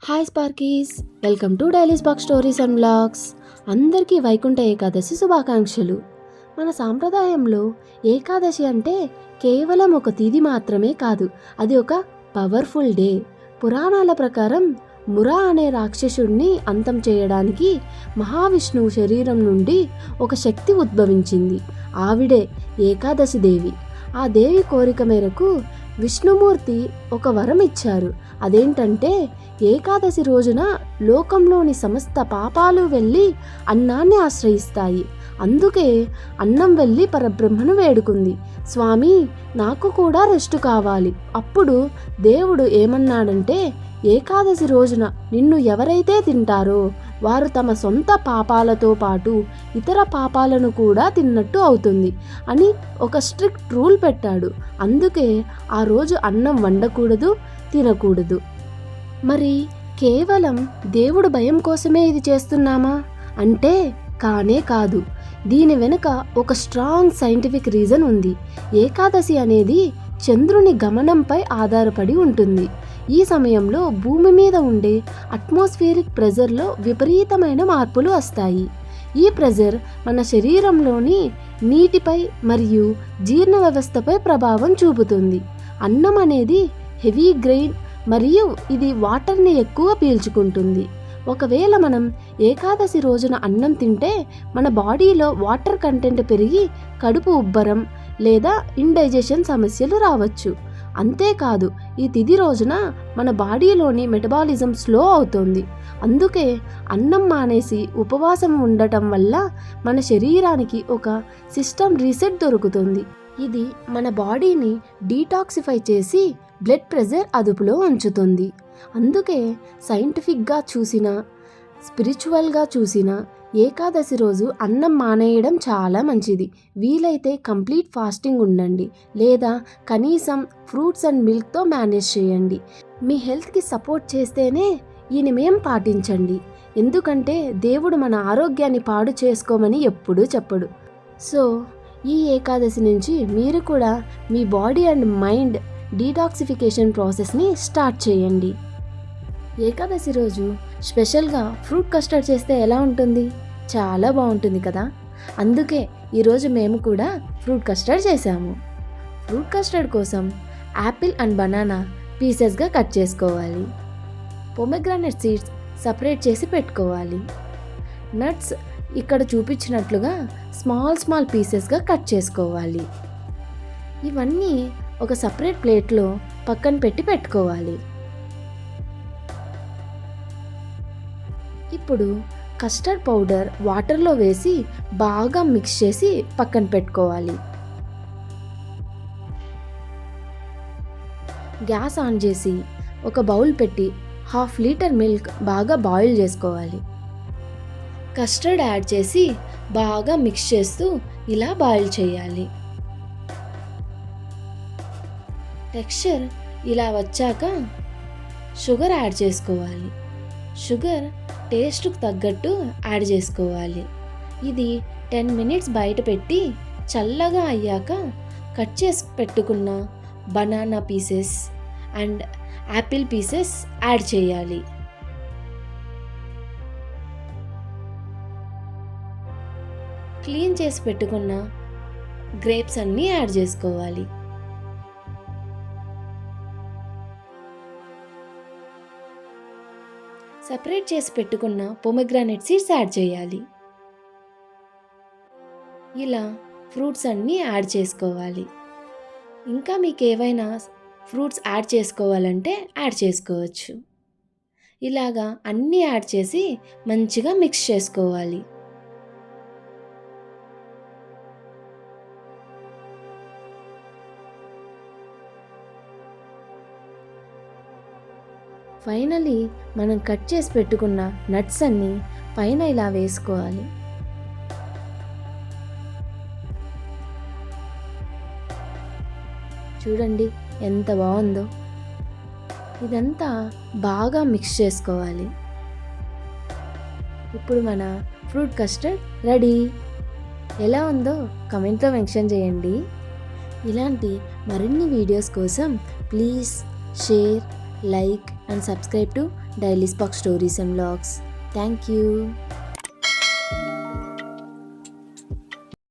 Hi sparkies, welcome to daily spark stories and vlogs. అందరికీ వైకుంఠ ఏకాదశి శుభాకాంక్షలు. మన సాంప్రదాయంలో ఏకాదశి అంటే కేవలం ఒక తిథి మాత్రమే కాదు, అది ఒక పవర్ఫుల్ డే. పురాణాల ప్రకారం మురా అనే రాక్షసుడిని అంతం చేయడానికి మహావిష్ణువు శరీరం నుండి ఒక శక్తి ఉద్భవించింది. ఆవిడే ఏకాదశి దేవి. ఆ దేవి కోరిక మేరకు విష్ణుమూర్తి ఒక వరం ఇచ్చారు. అదేంటంటే ఏకాదశి రోజున లోకంలోని సమస్త పాపాలు వెళ్ళి అన్నాన్ని ఆశ్రయిస్తాయి. అందుకే అన్నం వెళ్ళి పరబ్రహ్మను వేడుకుంది, స్వామి నాకు కూడా రెస్ట్ కావాలి. అప్పుడు దేవుడు ఏమన్నాడంటే, ఏకాదశి రోజున నిన్ను ఎవరైతే తింటారో వారు తమ సొంత పాపాలతో పాటు ఇతర పాపాలను కూడా తిన్నట్టు అవుతుంది అని ఒక స్ట్రిక్ట్ రూల్ పెట్టాడు. అందుకే ఆ రోజు అన్నం వండకూడదు, తినకూడదు. మరి కేవలం దేవుడు భయం కోసమే ఇది చేస్తున్నామా అంటే కానే కాదు. దీని వెనుక ఒక స్ట్రాంగ్ సైంటిఫిక్ రీజన్ ఉంది. ఏకాదశి అనేది చంద్రుని గమనంపై ఆధారపడి ఉంటుంది. ఈ సమయంలో భూమి మీద ఉండే అట్మాస్ఫియరిక్ ప్రెజర్లో విపరీతమైన మార్పులు వస్తాయి. ఈ ప్రెజర్ మన శరీరంలోని నీటిపై మరియు జీర్ణ వ్యవస్థపై ప్రభావం చూపుతుంది. అన్నం అనేది హెవీ గ్రెయిన్ మరియు ఇది వాటర్ని ఎక్కువ పీల్చుకుంటుంది. ఒకవేళ మనం ఏకాదశి రోజున అన్నం తింటే మన బాడీలో వాటర్ కంటెంట్ పెరిగి కడుపు ఉబ్బరం లేదా ఇండైజెషన్ సమస్యలు రావచ్చు. అంతేకాదు, ఈ తిథి రోజున మన బాడీలోని మెటబాలిజం స్లో అవుతుంది. అందుకే అన్నం మానేసి ఉపవాసం ఉండటం వల్ల మన శరీరానికి ఒక సిస్టమ్ రీసెట్ దొరుకుతుంది. ఇది మన బాడీని డీటాక్సిఫై చేసి బ్లడ్ ప్రెషర్ అదుపులో ఉంచుతుంది. అందుకే సైంటిఫిక్గా చూసినా స్పిరిచువల్గా చూసినా ఏకాదశి రోజు అన్నం మానేయడం చాలా మంచిది. వీలైతే కంప్లీట్ ఫాస్టింగ్ ఉండండి లేదా కనీసం ఫ్రూట్స్ అండ్ మిల్క్తో మేనేజ్ చేయండి. మీ హెల్త్కి సపోర్ట్ చేస్తేనే ఈ నియమం పాటించండి. ఎందుకంటే దేవుడు మన ఆరోగ్యాన్ని పాడు చేసుకోమని ఎప్పుడూ చెప్పడు. సో ఈ ఏకాదశి నుంచి మీరు కూడా మీ బాడీ అండ్ మైండ్ డీటాక్సిఫికేషన్ ప్రాసెస్ని స్టార్ట్ చేయండి. ఏకాదశి రోజు స్పెషల్గా ఫ్రూట్ కస్టర్డ్ చేస్తే ఎలా ఉంటుంది? చాలా బాగుంటుంది కదా. అందుకే ఈరోజు మేము కూడా ఫ్రూట్ కస్టర్డ్ చేసాము. ఫ్రూట్ కస్టర్డ్ కోసం యాపిల్ అండ్ బనానా పీసెస్గా కట్ చేసుకోవాలి. పొమెగ్రానెట్ సీడ్స్ సపరేట్ చేసి పెట్టుకోవాలి. నట్స్ ఇక్కడ చూపించినట్లుగా స్మాల్ పీసెస్గా కట్ చేసుకోవాలి. ఇవన్నీ ఒక సపరేట్ ప్లేట్లో పక్కన పెట్టుకోవాలి. ఇప్పుడు కస్టర్డ్ పౌడర్ వాటర్లో వేసి బాగా మిక్స్ చేసి పక్కన పెట్టుకోవాలి. గ్యాస్ ఆన్ చేసి ఒక బౌల్ పెట్టి 1/2 లీటర్ మిల్క్ బాగా బాయిల్ చేసుకోవాలి. కస్టర్డ్ యాడ్ చేసి బాగా మిక్స్ చేస్తూ ఇలా బాయిల్ చేయాలి. టెక్స్చర్ ఇలా వచ్చాక షుగర్ యాడ్ చేసుకోవాలి. షుగర్ టేస్ట్కు తగ్గట్టు యాడ్ చేసుకోవాలి. ఇది 10 మినిట్స్ బయట పెట్టి చల్లగా అయ్యాక కట్ చేసి పెట్టుకున్న banana pieces and Apple pieces add చేయాలి. క్లీన్ చేసి పెట్టుకున్న గ్రేప్స్ అన్నీ యాడ్ చేసుకోవాలి. సపరేట్ చేసి పెట్టుకున్న పొమెగ్రానెట్ సీడ్స్ యాడ్ చేయాలి. ఇలా ఫ్రూట్స్ అన్నీ యాడ్ చేసుకోవాలి. ఇంకా మీకు ఏవైనా ఫ్రూట్స్ యాడ్ చేసుకోవాలంటే యాడ్ చేసుకోవచ్చు. ఇలాగా అన్నీ యాడ్ చేసి మంచిగా మిక్స్ చేసుకోవాలి. ఫైనలీ మనం కట్ చేసి పెట్టుకున్న నట్స్ అన్నీ పైన ఇలా వేసుకోవాలి. చూడండి ఎంత బాగుందో. ఇదంతా బాగా మిక్స్ చేసుకోవాలి. ఇప్పుడు మన ఫ్రూట్ కస్టర్డ్ రెడీ. ఎలా ఉందో కమెంట్లో మెన్షన్ చేయండి. ఇలాంటి మరిన్ని వీడియోస్ కోసం please share, like and subscribe to daily spark stories and vlogs. Thank you.